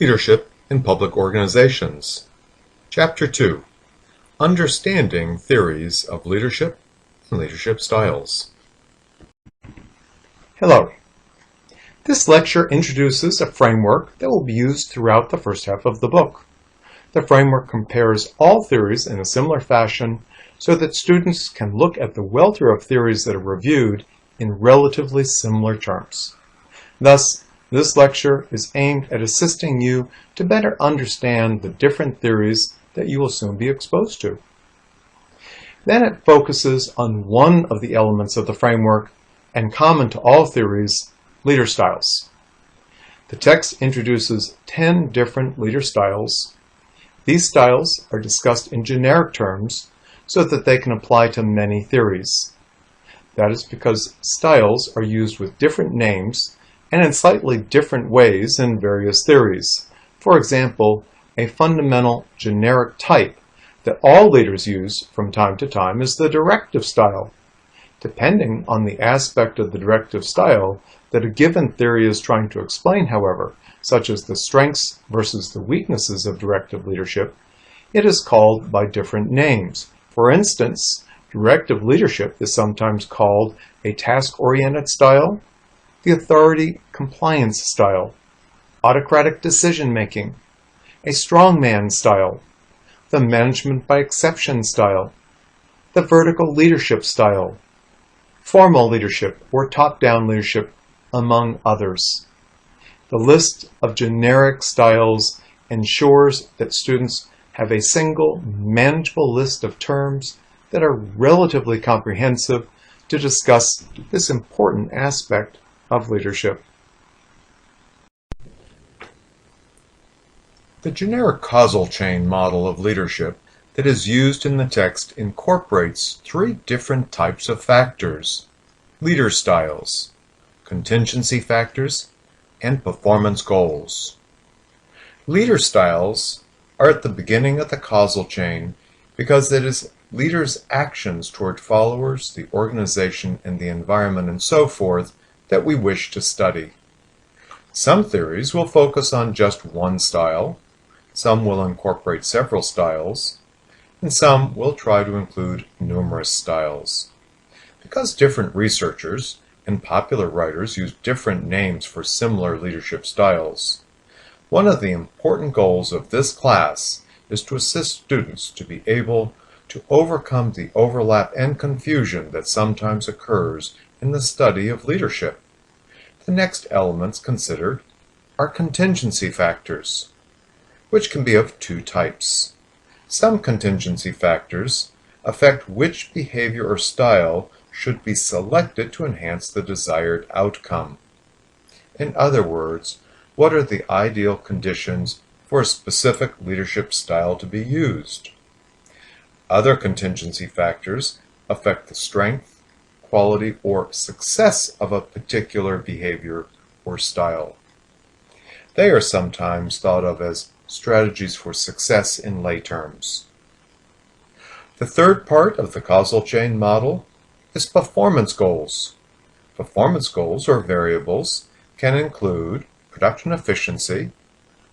Leadership in Public Organizations. Chapter 2. Understanding Theories of Leadership and Leadership Styles. Hello. This lecture introduces a framework that will be used throughout the first half of the book. The framework compares all theories in a similar fashion so that students can look at the welter of theories that are reviewed in relatively similar terms. Thus, this lecture is aimed at assisting you to better understand the different theories that you will soon be exposed to. Then it focuses on one of the elements of the framework and common to all theories, leader styles. The text introduces 10 different leader styles. These styles are discussed in generic terms so that they can apply to many theories. That is because styles are used with different names and in slightly different ways in various theories. For example, a fundamental generic type that all leaders use from time to time is the directive style. Depending on the aspect of the directive style that a given theory is trying to explain, however, such as the strengths versus the weaknesses of directive leadership, it is called by different names. For instance, directive leadership is sometimes called a task-oriented style, the authority compliance style, autocratic decision-making, a strongman style, the management by exception style, the vertical leadership style, formal leadership or top-down leadership, among others. The list of generic styles ensures that students have a single, manageable list of terms that are relatively comprehensive to discuss this important aspect of leadership. The generic causal chain model of leadership that is used in the text incorporates 3 different types of factors: leader styles, contingency factors, and performance goals. Leader styles are at the beginning of the causal chain because it is leaders' actions toward followers, the organization, and the environment, and so forth, that we wish to study. Some theories will focus on just one style, some will incorporate several styles, and some will try to include numerous styles. Because different researchers and popular writers use different names for similar leadership styles, one of the important goals of this class is to assist students to be able to overcome the overlap and confusion that sometimes occurs in the study of leadership. The next elements considered are contingency factors, which can be of 2 types. Some contingency factors affect which behavior or style should be selected to enhance the desired outcome. In other words, what are the ideal conditions for a specific leadership style to be used? Other contingency factors affect the strength, quality, or success of a particular behavior or style. They are sometimes thought of as strategies for success in lay terms. The third part of the causal chain model is performance goals. Performance goals, or variables, can include production efficiency,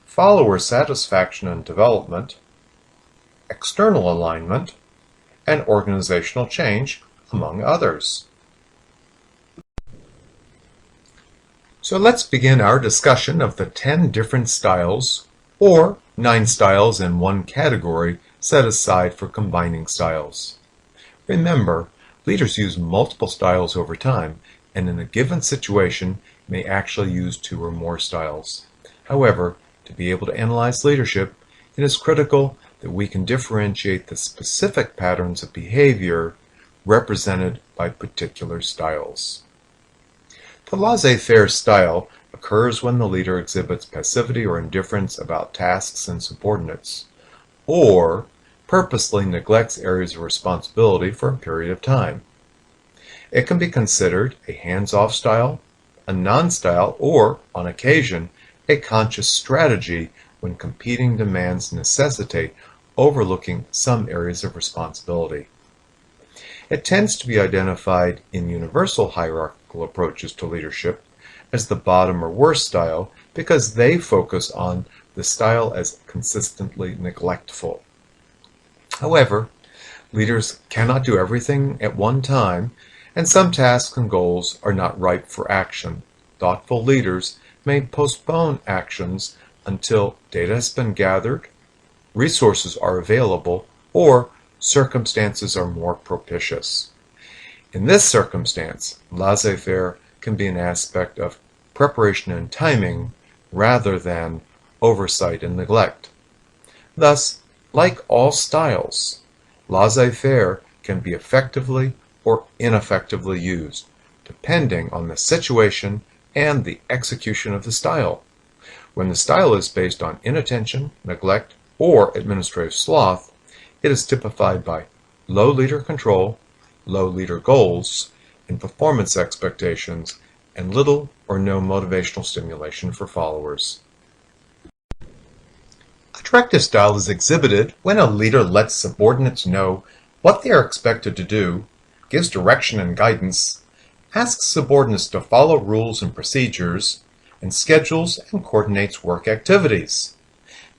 follower satisfaction and development, external alignment, and organizational change, among others. So let's begin our discussion of the 10 different styles, or 9 styles in one category set aside for combining styles. Remember, leaders use multiple styles over time, and in a given situation may actually use 2 or more styles. However, to be able to analyze leadership, it is critical that we can differentiate the specific patterns of behavior represented by particular styles. The laissez-faire style occurs when the leader exhibits passivity or indifference about tasks and subordinates, or purposely neglects areas of responsibility for a period of time. It can be considered a hands-off style, a non-style, or, on occasion, a conscious strategy when competing demands necessitate overlooking some areas of responsibility. It tends to be identified in universal hierarchical approaches to leadership as the bottom or worst style because they focus on the style as consistently neglectful. However, leaders cannot do everything at one time, and some tasks and goals are not ripe for action. Thoughtful leaders may postpone actions until data has been gathered, resources are available, or circumstances are more propitious. In this circumstance, laissez-faire can be an aspect of preparation and timing rather than oversight and neglect. Thus, like all styles, laissez-faire can be effectively or ineffectively used, depending on the situation and the execution of the style. When the style is based on inattention, neglect, or administrative sloth, it is typified by low leader control, low leader goals, and performance expectations, and little or no motivational stimulation for followers. A directive style is exhibited when a leader lets subordinates know what they are expected to do, gives direction and guidance, asks subordinates to follow rules and procedures, and schedules and coordinates work activities.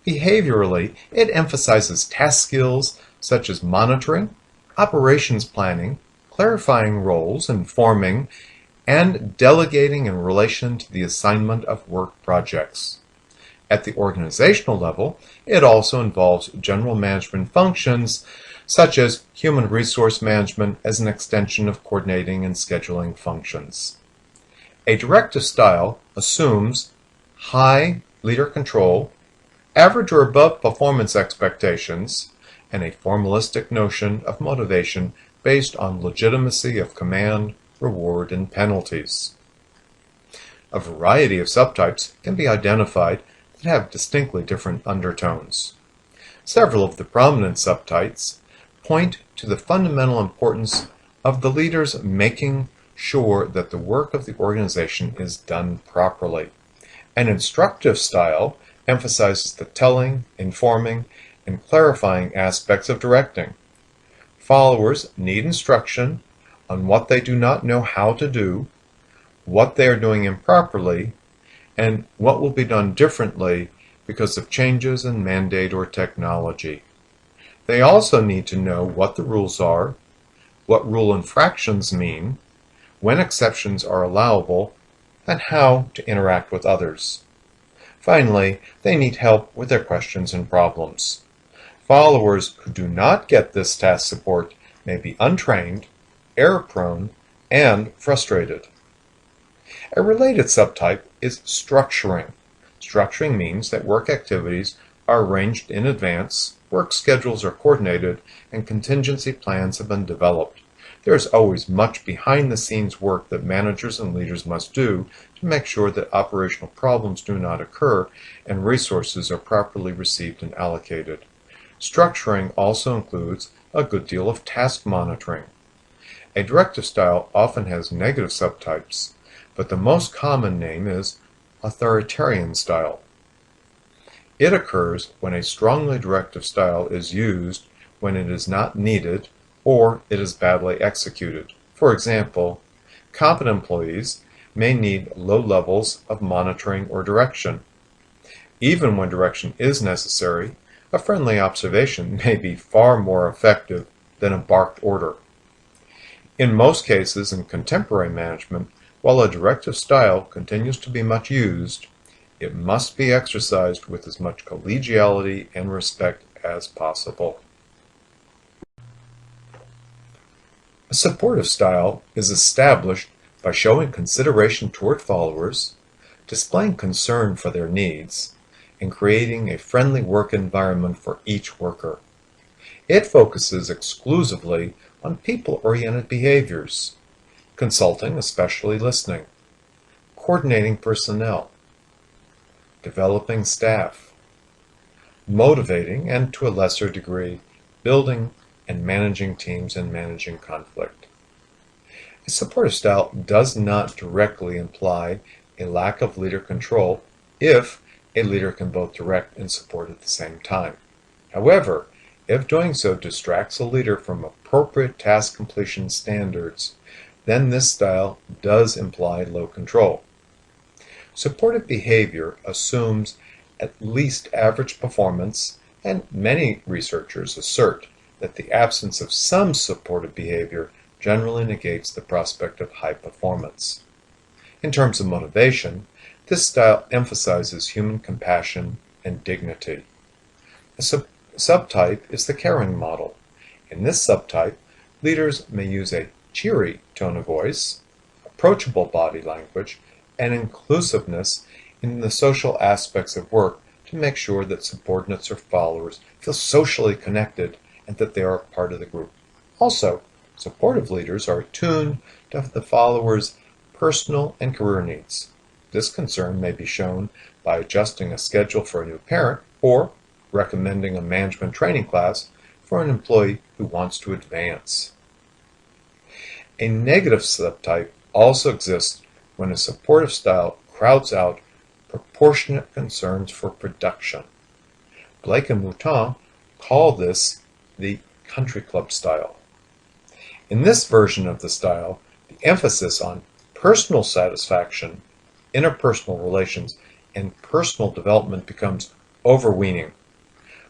Behaviorally, it emphasizes task skills such as monitoring, operations planning, clarifying roles, informing, and delegating in relation to the assignment of work projects. At the organizational level, it also involves general management functions such as human resource management as an extension of coordinating and scheduling functions. A directive style assumes high leader control, average or above performance expectations, and a formalistic notion of motivation based on legitimacy of command, reward, and penalties. A variety of subtypes can be identified that have distinctly different undertones. Several of the prominent subtypes point to the fundamental importance of the leaders making sure that the work of the organization is done properly. An instructive style emphasizes the telling, informing, and clarifying aspects of directing. Followers need instruction on what they do not know how to do, what they are doing improperly, and what will be done differently because of changes in mandate or technology. They also need to know what the rules are, what rule infractions mean, when exceptions are allowable, and how to interact with others. Finally, they need help with their questions and problems. Followers who do not get this task support may be untrained, error-prone, and frustrated. A related subtype is structuring. Structuring means that work activities are arranged in advance, work schedules are coordinated, and contingency plans have been developed. There is always much behind-the-scenes work that managers and leaders must do to make sure that operational problems do not occur and resources are properly received and allocated. Structuring also includes a good deal of task monitoring. A directive style often has negative subtypes, but the most common name is authoritarian style. It occurs when a strongly directive style is used when it is not needed or it is badly executed. For example, competent employees may need low levels of monitoring or direction. Even when direction is necessary, a friendly observation may be far more effective than a barked order. In most cases in contemporary management, while a directive style continues to be much used, it must be exercised with as much collegiality and respect as possible. A supportive style is established by showing consideration toward followers, displaying concern for their needs, and creating a friendly work environment for each worker. It focuses exclusively on people-oriented behaviors, consulting, especially listening, coordinating personnel, developing staff, motivating, and to a lesser degree, building and managing teams and managing conflict. A supportive style does not directly imply a lack of leader control if a leader can both direct and support at the same time. However, if doing so distracts a leader from appropriate task completion standards, then this style does imply low control. Supportive behavior assumes at least average performance, and many researchers assert that the absence of some supportive behavior generally negates the prospect of high performance. In terms of motivation, this style emphasizes human compassion and dignity. A subtype is the caring model. In this subtype, leaders may use a cheery tone of voice, approachable body language, and inclusiveness in the social aspects of work to make sure that subordinates or followers feel socially connected and that they are part of the group. Also, supportive leaders are attuned to the followers' personal and career needs. This concern may be shown by adjusting a schedule for a new parent or recommending a management training class for an employee who wants to advance. A negative subtype also exists when a supportive style crowds out proportionate concerns for production. Blake and Mouton call this the country club style. In this version of the style, the emphasis on personal satisfaction, interpersonal relations, and personal development becomes overweening,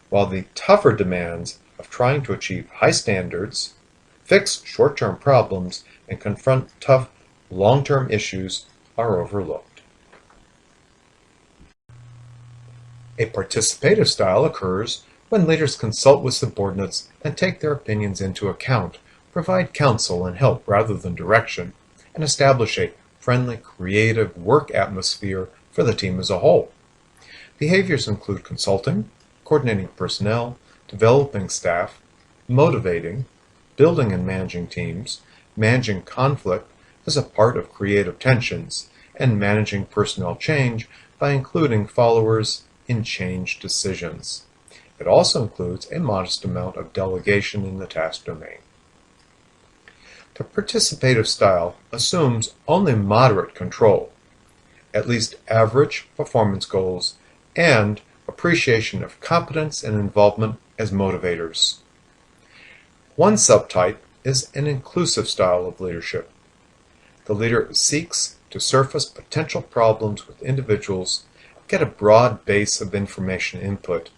while the tougher demands of trying to achieve high standards, fix short-term problems, and confront tough long-term issues are overlooked. A participative style occurs when leaders consult with subordinates and take their opinions into account, provide counsel and help rather than direction, and establish a friendly, creative work atmosphere for the team as a whole. Behaviors include consulting, coordinating personnel, developing staff, motivating, building and managing teams, managing conflict as a part of creative tensions, and managing personnel change by including followers in change decisions. It also includes a modest amount of delegation in the task domain. The participative style assumes only moderate control, at least average performance goals, and appreciation of competence and involvement as motivators. One subtype is an inclusive style of leadership. The leader seeks to surface potential problems with individuals, get a broad base of information input,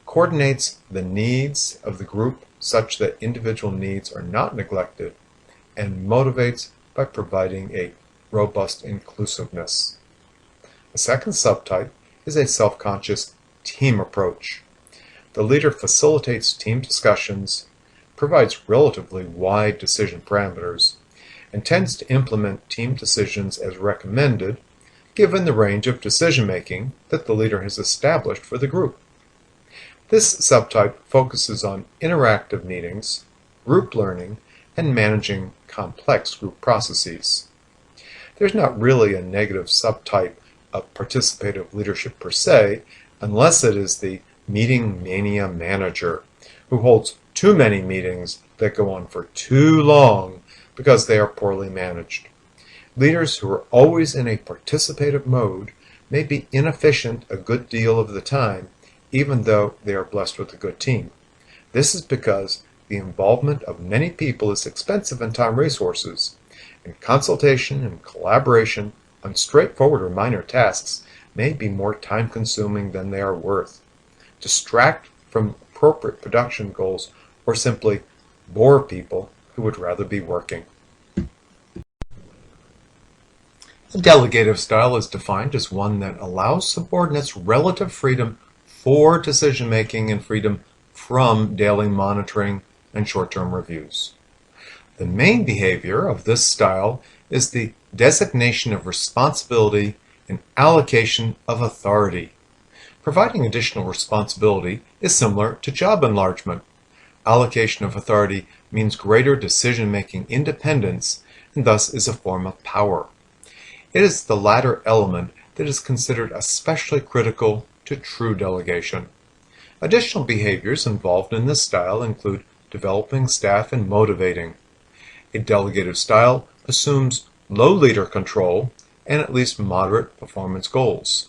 coordinates the needs of the group such that individual needs are not neglected, and motivates by providing a robust inclusiveness. A second subtype is a self-conscious team approach. The leader facilitates team discussions, provides relatively wide decision parameters, and tends to implement team decisions as recommended, given the range of decision-making that the leader has established for the group. This subtype focuses on interactive meetings, group learning, and managing complex group processes. There's not really a negative subtype of participative leadership per se, unless it is the meeting mania manager, who holds too many meetings that go on for too long because they are poorly managed. Leaders who are always in a participative mode may be inefficient a good deal of the time, even though they are blessed with a good team. This is because the involvement of many people is expensive in time resources, and consultation and collaboration on straightforward or minor tasks may be more time-consuming than they are worth, distract from appropriate production goals, or simply bore people who would rather be working. A delegative style is defined as one that allows subordinates relative freedom for decision-making and freedom from daily monitoring and short-term reviews. The main behavior of this style is the designation of responsibility and allocation of authority. Providing additional responsibility is similar to job enlargement. Allocation of authority means greater decision-making independence and thus is a form of power. It is the latter element that is considered especially critical to true delegation. Additional behaviors involved in this style include developing staff and motivating. A delegative style assumes low leader control and at least moderate performance goals.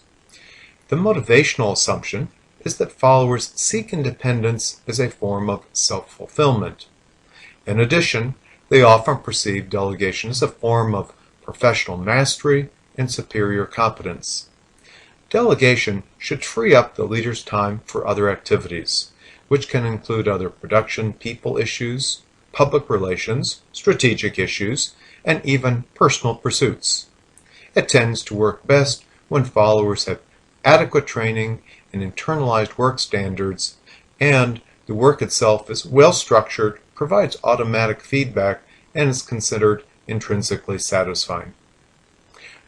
The motivational assumption is that followers seek independence as a form of self-fulfillment. In addition, they often perceive delegation as a form of professional mastery and superior competence. Delegation should free up the leader's time for other activities, which can include other production people issues, public relations, strategic issues, and even personal pursuits. It tends to work best when followers have adequate training and internalized work standards, and the work itself is well structured, provides automatic feedback, and is considered intrinsically satisfying.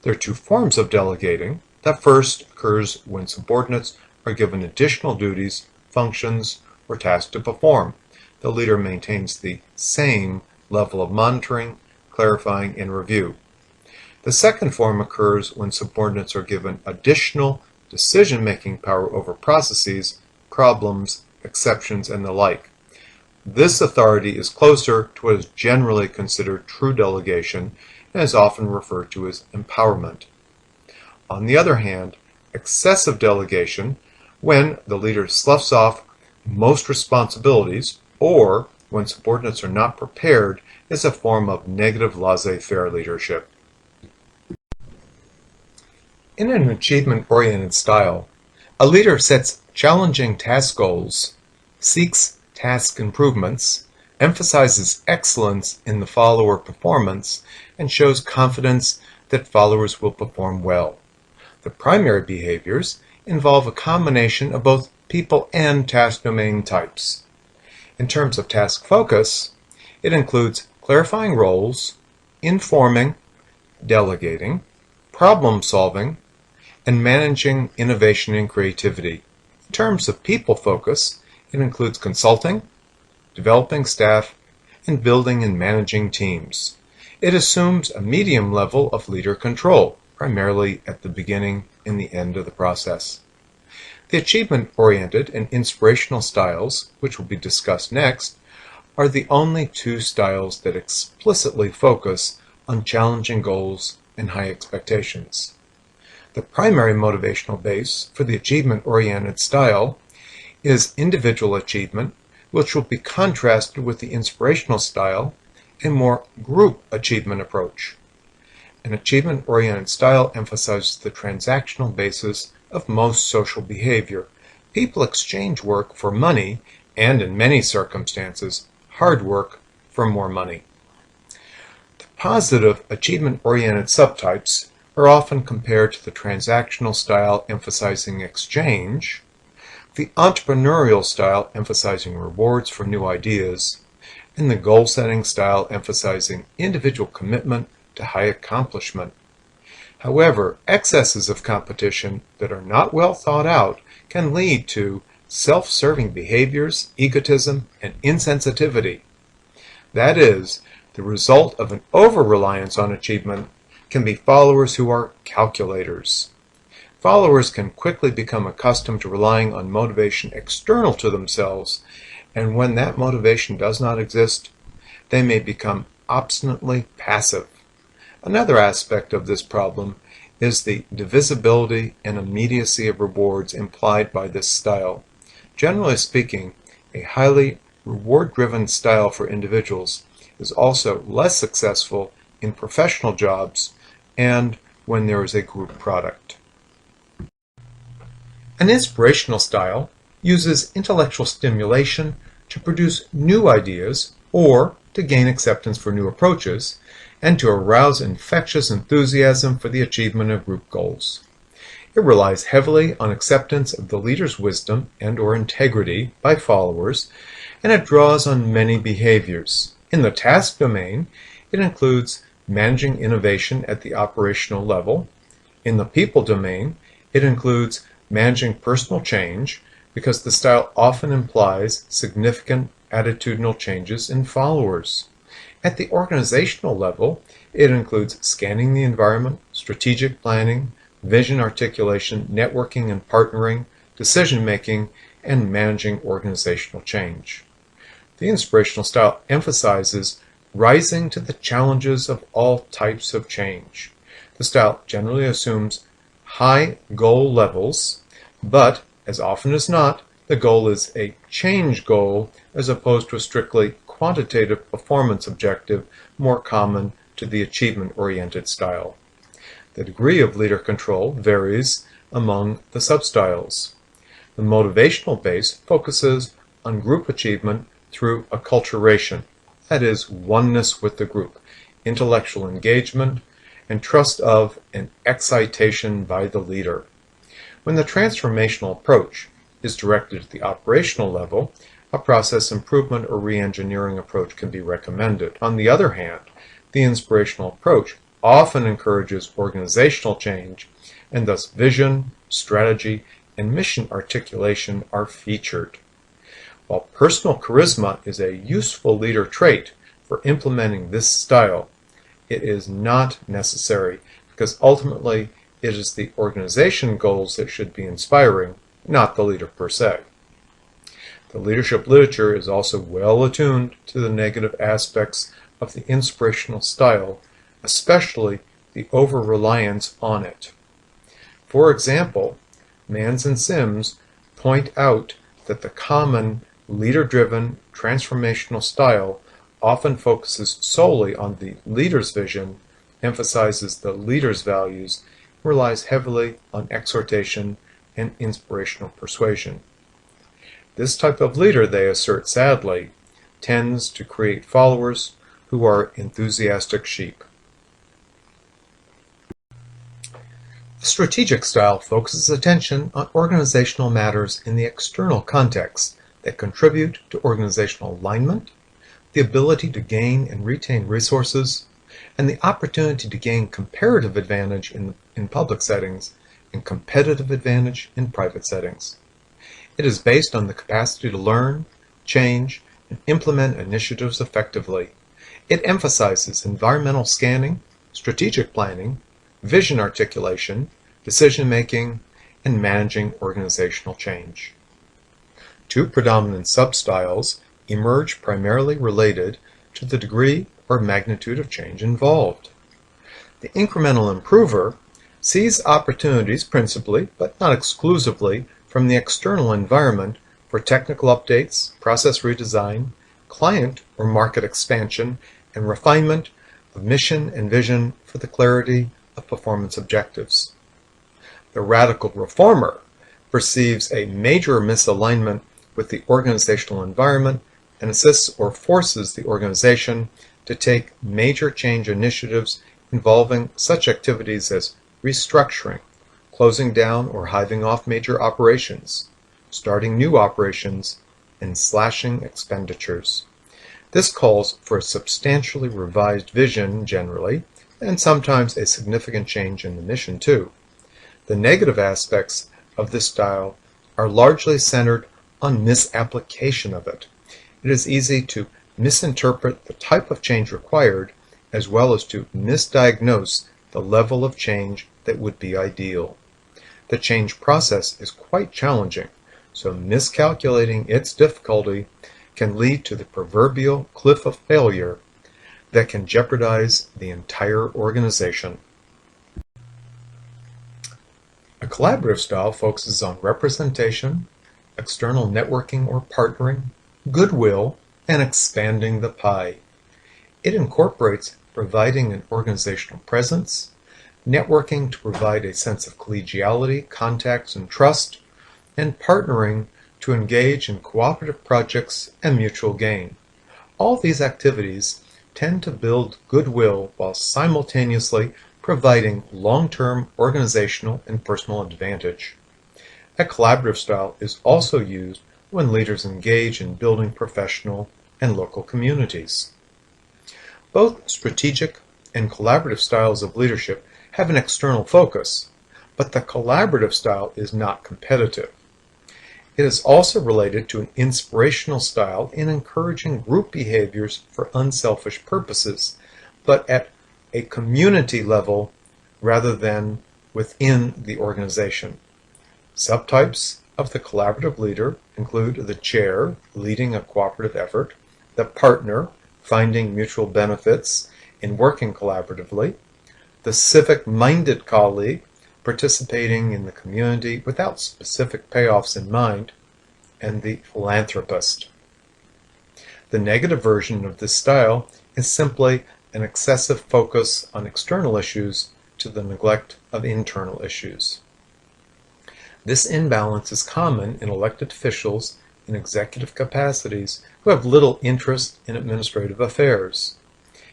There are two forms of delegating. The first occurs when subordinates are given additional duties, functions, or tasks to perform. The leader maintains the same level of monitoring, clarifying, and review. The second form occurs when subordinates are given additional decision-making power over processes, problems, exceptions, and the like. This authority is closer to what is generally considered true delegation and is often referred to as empowerment. On the other hand, excessive delegation, when the leader sloughs off most responsibilities or when subordinates are not prepared, is a form of negative laissez-faire leadership. In an achievement-oriented style, a leader sets challenging task goals, seeks task improvements, emphasizes excellence in the follower performance, and shows confidence that followers will perform well. The primary behaviors involve a combination of both people and task domain types. In terms of task focus, it includes clarifying roles, informing, delegating, problem solving, and managing innovation and creativity. In terms of people focus, it includes consulting, developing staff, and building and managing teams. It assumes a medium level of leader control, primarily at the beginning and the end of the process. The achievement-oriented and inspirational styles, which will be discussed next, are the only two styles that explicitly focus on challenging goals and high expectations. The primary motivational base for the achievement-oriented style is individual achievement, which will be contrasted with the inspirational style and more group achievement approach. An achievement-oriented style emphasizes the transactional basis of most social behavior. People exchange work for money and, in many circumstances, hard work for more money. The positive achievement-oriented subtypes are often compared to the transactional style emphasizing exchange, the entrepreneurial style emphasizing rewards for new ideas, and the goal-setting style emphasizing individual commitment to high accomplishment. However, excesses of competition that are not well thought out can lead to self-serving behaviors, egotism, and insensitivity. That is, the result of an over-reliance on achievement can be followers who are calculators. Followers can quickly become accustomed to relying on motivation external to themselves, and when that motivation does not exist, they may become obstinately passive. Another aspect of this problem is the divisibility and immediacy of rewards implied by this style. Generally speaking, a highly reward-driven style for individuals is also less successful in professional jobs and when there is a group product. An inspirational style uses intellectual stimulation to produce new ideas or to gain acceptance for new approaches, and to arouse infectious enthusiasm for the achievement of group goals. It relies heavily on acceptance of the leader's wisdom and/or integrity by followers, and it draws on many behaviors. In the task domain, it includes managing innovation at the operational level. In the people domain, it includes managing personal change, because the style often implies significant attitudinal changes in followers. At the organizational level, it includes scanning the environment, strategic planning, vision articulation, networking and partnering, decision-making, and managing organizational change. The inspirational style emphasizes rising to the challenges of all types of change. The style generally assumes high goal levels, but as often as not, the goal is a change goal as opposed to a strictly quantitative performance objective more common to the achievement-oriented style. The degree of leader control varies among the substyles. The motivational base focuses on group achievement through acculturation, that is, oneness with the group, intellectual engagement, and trust of and excitation by the leader. When the transformational approach is directed at the operational level, a process improvement or re-engineering approach can be recommended. On the other hand, the inspirational approach often encourages organizational change, and thus vision, strategy, and mission articulation are featured. While personal charisma is a useful leader trait for implementing this style, it is not necessary because ultimately it is the organization goals that should be inspiring, not the leader per se. The leadership literature is also well attuned to the negative aspects of the inspirational style, especially the over-reliance on it. For example, Mans and Sims point out that the common leader-driven transformational style often focuses solely on the leader's vision, emphasizes the leader's values, and relies heavily on exhortation and inspirational persuasion. This type of leader, they assert sadly, tends to create followers who are enthusiastic sheep. The strategic style focuses attention on organizational matters in the external context that contribute to organizational alignment, the ability to gain and retain resources, and the opportunity to gain comparative advantage in public settings and competitive advantage in private settings. It is based on the capacity to learn, change, and implement initiatives effectively. It emphasizes environmental scanning, strategic planning, vision articulation, decision-making, and managing organizational change. Two predominant substyles emerge primarily related to the degree or magnitude of change involved. The incremental improver sees opportunities principally, but not exclusively, from the external environment for technical updates, process redesign, client or market expansion, and refinement of mission and vision for the clarity of performance objectives. The radical reformer perceives a major misalignment with the organizational environment and assists or forces the organization to take major change initiatives involving such activities as restructuring, closing down or hiving off major operations, starting new operations, and slashing expenditures. This calls for a substantially revised vision generally, and sometimes a significant change in the mission too. The negative aspects of this style are largely centered on misapplication of it. It is easy to misinterpret the type of change required, as well as to misdiagnose the level of change that would be ideal. The change process is quite challenging, so miscalculating its difficulty can lead to the proverbial cliff of failure that can jeopardize the entire organization. A collaborative style focuses on representation, external networking or partnering, goodwill, and expanding the pie. It incorporates providing an organizational presence, networking to provide a sense of collegiality, contacts, and trust, and partnering to engage in cooperative projects and mutual gain. All these activities tend to build goodwill while simultaneously providing long-term organizational and personal advantage. A collaborative style is also used when leaders engage in building professional and local communities. Both strategic and collaborative styles of leadership have an external focus, but the collaborative style is not competitive. It is also related to an inspirational style in encouraging group behaviors for unselfish purposes, but at a community level rather than within the organization. Subtypes of the collaborative leader include the chair, leading a cooperative effort, the partner, finding mutual benefits in working collaboratively, the civic-minded colleague, participating in the community without specific payoffs in mind, and the philanthropist. The negative version of this style is simply an excessive focus on external issues to the neglect of internal issues. This imbalance is common in elected officials in executive capacities who have little interest in administrative affairs.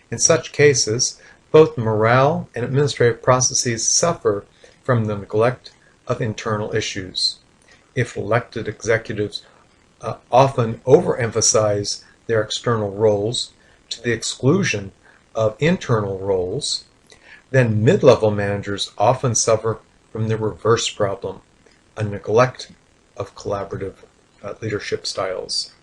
In such cases, both morale and administrative processes suffer from the neglect of internal issues. If elected executives often overemphasize their external roles to the exclusion of internal roles, then mid-level managers often suffer from the reverse problem, a neglect of collaborative leadership styles.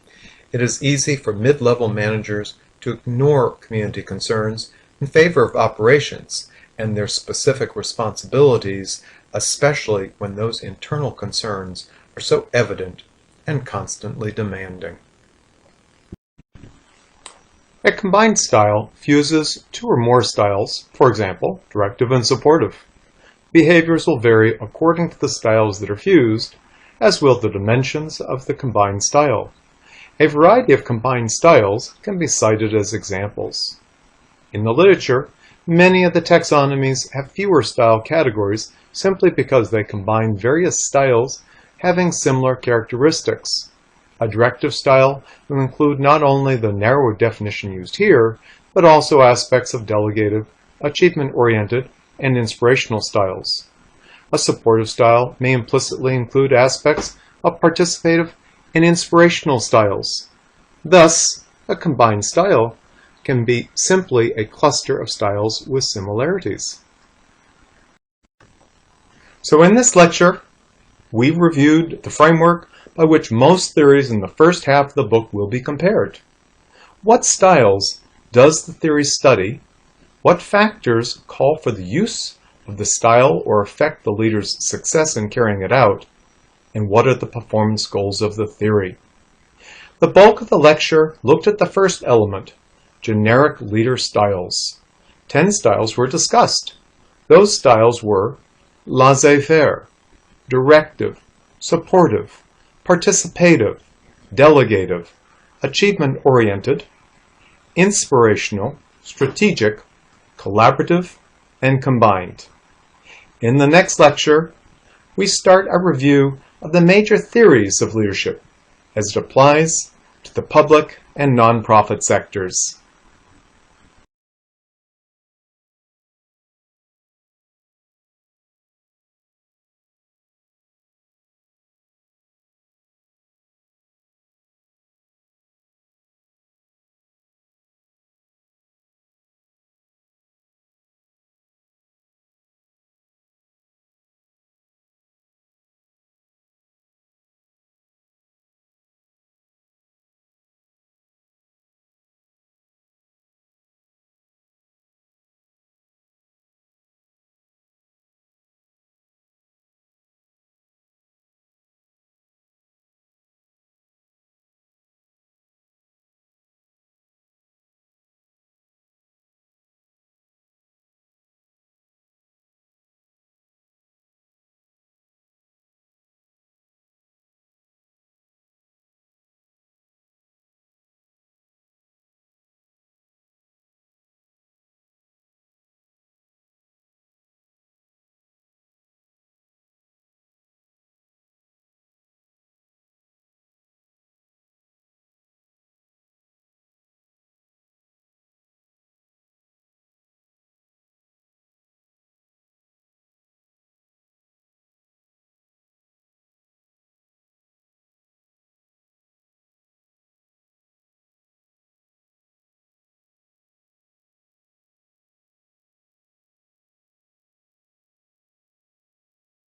It is easy for mid-level managers to ignore community concerns in favor of operations and their specific responsibilities, especially when those internal concerns are so evident and constantly demanding. A combined style fuses two or more styles, for example, directive and supportive. Behaviors will vary according to the styles that are fused, as will the dimensions of the combined style. A variety of combined styles can be cited as examples. In the literature, many of the taxonomies have fewer style categories simply because they combine various styles having similar characteristics. A directive style will include not only the narrow definition used here, but also aspects of delegative, achievement-oriented, and inspirational styles. A supportive style may implicitly include aspects of participative and inspirational styles. Thus, a combined style can be simply a cluster of styles with similarities. So in this lecture, we reviewed the framework by which most theories in the first half of the book will be compared. What styles does the theory study? What factors call for the use of the style or affect the leader's success in carrying it out? And what are the performance goals of the theory? The bulk of the lecture looked at the first element, generic leader styles. 10 styles were discussed. Those styles were laissez-faire, directive, supportive, participative, delegative, achievement-oriented, inspirational, strategic, collaborative, and combined. In the next lecture, we start a review of the major theories of leadership as it applies to the public and nonprofit sectors.